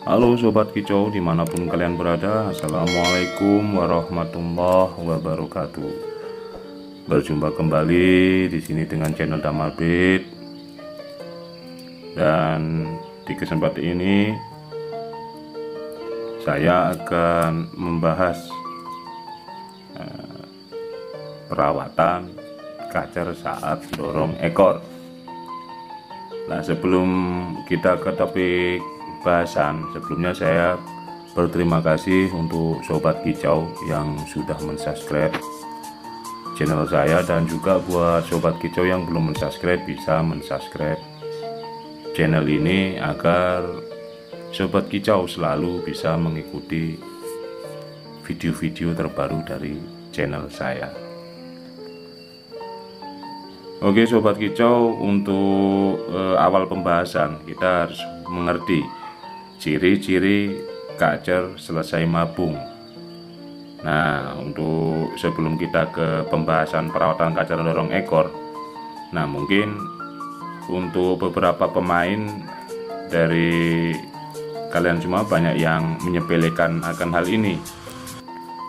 Halo Sobat Kicau dimanapun kalian berada, Assalamualaikum warahmatullahi wabarakatuh. Berjumpa kembali di sini dengan channel Damarbit. Dan di kesempatan ini saya akan membahas perawatan kacer saat dorong ekor. Nah, sebelum kita ke topik bahasan, sebelumnya saya berterima kasih untuk Sobat Kicau yang sudah mensubscribe channel saya, dan juga buat Sobat Kicau yang belum mensubscribe bisa mensubscribe channel ini agar Sobat Kicau selalu bisa mengikuti video-video terbaru dari channel saya. Oke Sobat Kicau, untuk awal pembahasan kita harus mengerti ciri-ciri kacer selesai mabung. Nah, untuk sebelum kita ke pembahasan perawatan kacer dorong ekor, nah mungkin untuk beberapa pemain dari kalian semua banyak yang menyepelekan akan hal ini,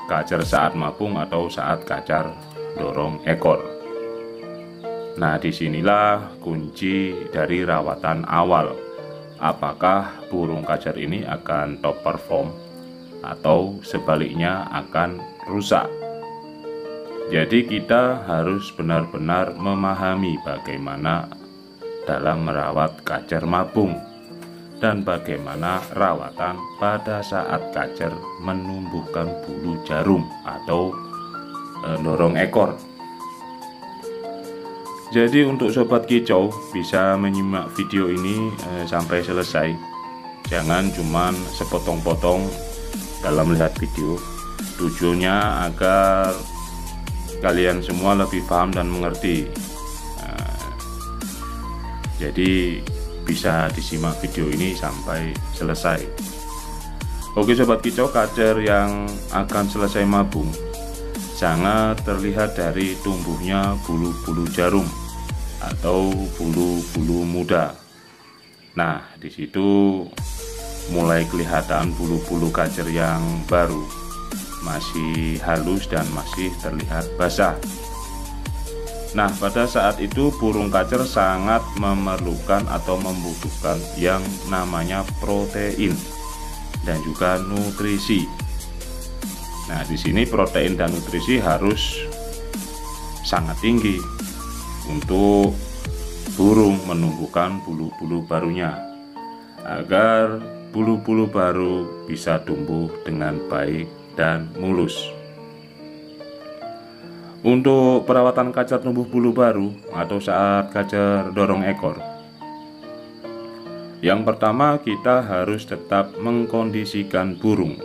kacer saat mabung atau saat kacer dorong ekor. Nah, disinilah kunci dari rawatan awal. Apakah burung kacer ini akan top perform atau sebaliknya akan rusak? Jadi kita harus benar-benar memahami bagaimana dalam merawat kacer mabung dan bagaimana rawatan pada saat kacer menumbuhkan bulu jarum atau dorong ekor. Jadi untuk Sobat Kicau bisa menyimak video ini sampai selesai. Jangan cuman sepotong-potong dalam melihat video. Tujuannya agar kalian semua lebih paham dan mengerti. Jadi bisa disimak video ini sampai selesai. Oke Sobat Kicau, kacer yang akan selesai mabung sangat terlihat dari tumbuhnya bulu-bulu jarum atau bulu-bulu muda. Nah, di situ mulai kelihatan bulu-bulu kacer yang baru, masih halus dan masih terlihat basah. Nah, pada saat itu burung kacer sangat memerlukan atau membutuhkan yang namanya protein dan juga nutrisi. Nah, di sini protein dan nutrisi harus sangat tinggi untuk burung menumbuhkan bulu-bulu barunya, agar bulu-bulu baru bisa tumbuh dengan baik dan mulus. Untuk perawatan kacer tumbuh bulu baru atau saat kacer dorong ekor, yang pertama kita harus tetap mengkondisikan burung.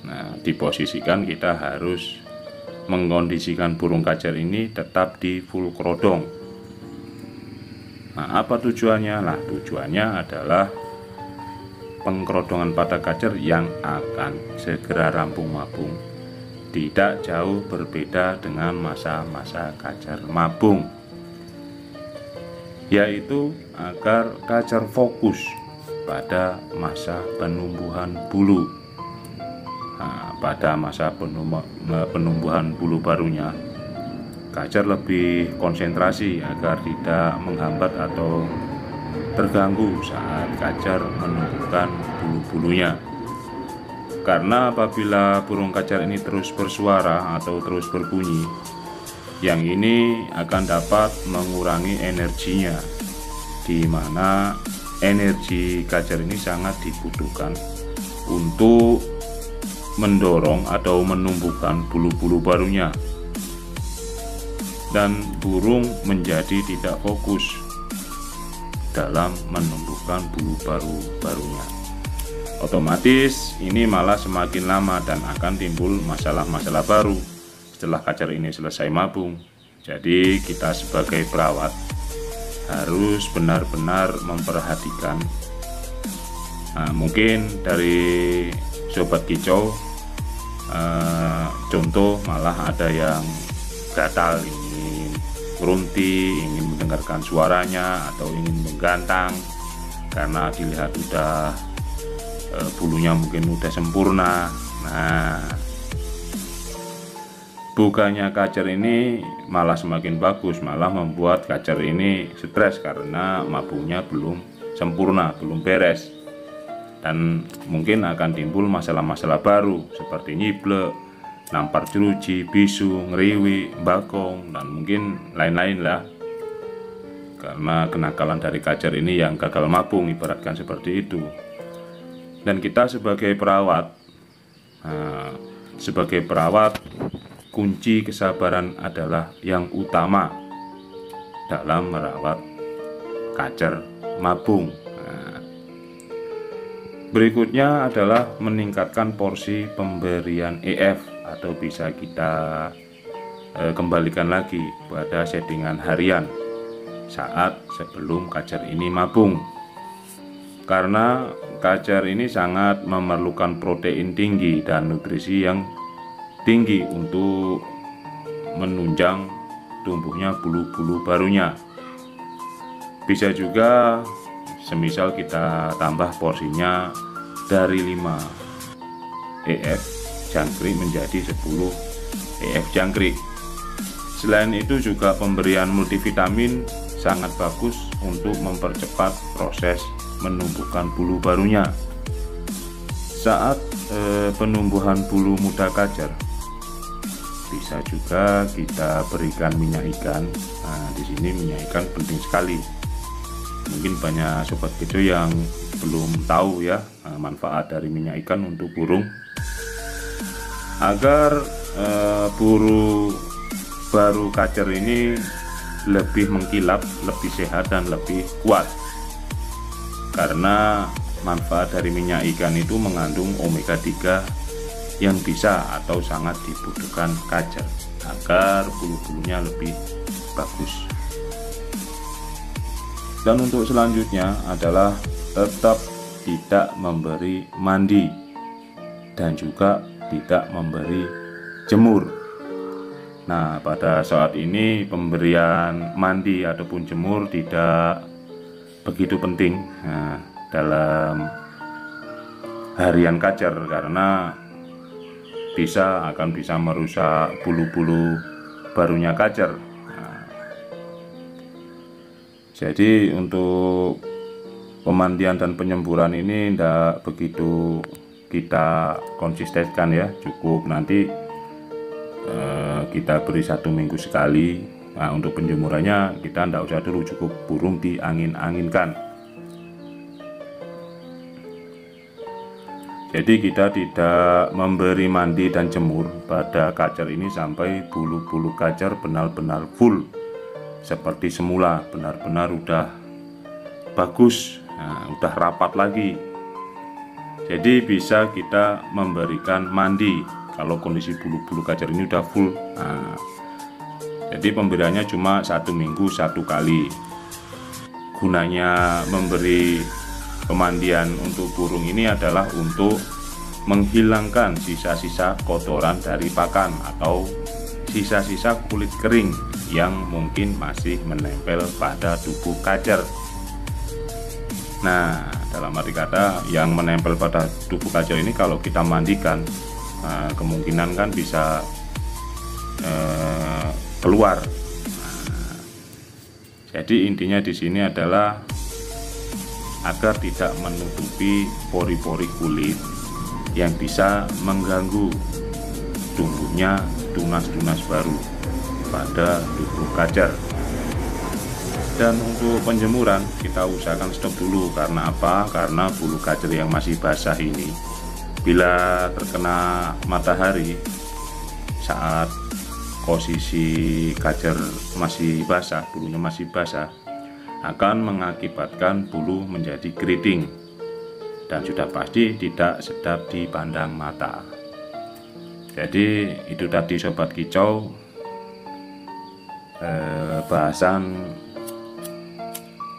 Nah, diposisikan kita harus mengkondisikan burung kacer ini tetap di full kerodong. Nah, apa tujuannya? Nah, tujuannya adalah pengkerodongan pada kacer yang akan segera rampung mabung tidak jauh berbeda dengan masa-masa kacer mabung, yaitu agar kacer fokus pada masa penumbuhan bulu. Nah, pada masa penumbuhan bulu barunya, kacer lebih konsentrasi agar tidak menghambat atau terganggu saat kacer menumbuhkan bulu-bulunya. Karena apabila burung kacer ini terus bersuara atau terus berbunyi, yang ini akan dapat mengurangi energinya, di mana energi kacer ini sangat dibutuhkan untuk mendorong atau menumbuhkan bulu-bulu barunya, dan burung menjadi tidak fokus dalam menumbuhkan bulu barunya. Otomatis ini malah semakin lama dan akan timbul masalah-masalah baru setelah kacer ini selesai mabung. Jadi kita sebagai perawat harus benar-benar memperhatikan. Nah, mungkin dari Sobat Kicau, contoh malah ada yang gatal, ingin berhenti, ingin mendengarkan suaranya atau ingin menggantang karena dilihat udah bulunya mungkin udah sempurna. Nah, bukannya kacer ini malah semakin bagus, malah membuat kacer ini stres karena mabungnya belum sempurna, belum beres, dan mungkin akan timbul masalah-masalah baru seperti nyiblek, nampar jeruji, bisu, ngeriwi, bakong, dan mungkin lain-lain lah, karena kenakalan dari kacer ini yang gagal mabung, ibaratkan seperti itu. Dan kita sebagai perawat, kunci kesabaran adalah yang utama dalam merawat kacer mabung. Berikutnya adalah meningkatkan porsi pemberian EF, atau bisa kita kembalikan lagi pada settingan harian saat sebelum kacer ini mabung, karena kacer ini sangat memerlukan protein tinggi dan nutrisi yang tinggi untuk menunjang tumbuhnya bulu-bulu barunya. Bisa juga semisal kita tambah porsinya dari 5 EF jangkrik menjadi 10 EF jangkrik. Selain itu juga pemberian multivitamin sangat bagus untuk mempercepat proses menumbuhkan bulu barunya. Saat penumbuhan bulu muda kacer, bisa juga kita berikan minyak ikan. Nah, di sini minyak ikan penting sekali. Mungkin banyak sobat kejo yang belum tahu ya manfaat dari minyak ikan untuk burung, agar bulu baru kacer ini lebih mengkilap, lebih sehat, dan lebih kuat. Karena manfaat dari minyak ikan itu mengandung omega 3 yang bisa atau sangat dibutuhkan kacer agar bulu-bulunya lebih bagus. Dan untuk selanjutnya adalah tetap tidak memberi mandi dan juga tidak memberi jemur. Nah, pada saat ini pemberian mandi ataupun jemur tidak begitu penting dalam harian kacer, karena akan bisa merusak bulu-bulu barunya kacer. Jadi untuk pemandian dan penyemburan ini tidak begitu kita konsistenkan ya, cukup nanti kita beri 1 minggu sekali. Nah, untuk penjemurannya kita tidak usah dulu, cukup burung diangin-anginkan. Jadi kita tidak memberi mandi dan jemur pada kacer ini sampai bulu-bulu kacer benar-benar full seperti semula, benar-benar udah bagus, udah rapat lagi. Jadi bisa kita memberikan mandi kalau kondisi bulu-bulu kacer ini udah full. Jadi pemberiannya cuma 1 minggu 1 kali. Gunanya memberi pemandian untuk burung ini adalah untuk menghilangkan sisa-sisa kotoran dari pakan atau sisa-sisa kulit kering yang mungkin masih menempel pada tubuh kacer. Nah, dalam arti kata yang menempel pada tubuh kacer ini kalau kita mandikan, kemungkinan kan bisa keluar. Jadi intinya di sini adalah agar tidak menutupi pori-pori kulit yang bisa mengganggu tumbuhnya tunas-tunas baru pada tubuh kacer. Dan untuk penjemuran kita usahakan stop dulu. Karena apa? Karena bulu kacer yang masih basah ini bila terkena matahari saat posisi kacer masih basah, bulunya masih basah, akan mengakibatkan bulu menjadi keriting dan sudah pasti tidak sedap dipandang mata. Jadi itu tadi sobat kicau, bahasan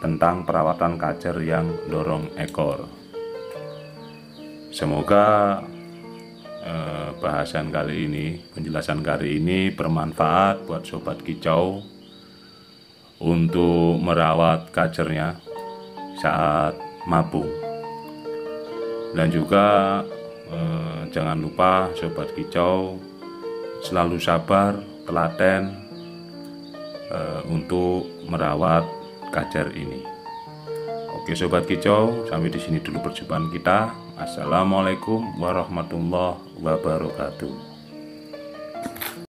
tentang perawatan kacer yang dorong ekor. Semoga bahasan kali ini, penjelasan kali ini bermanfaat buat sobat kicau untuk merawat kacernya saat mabung. Dan juga jangan lupa sobat kicau selalu sabar, telaten untuk merawat kajar ini. Oke sobat kicau, sampai di sini dulu perjumpaan kita. Assalamualaikum warahmatullahi wabarakatuh.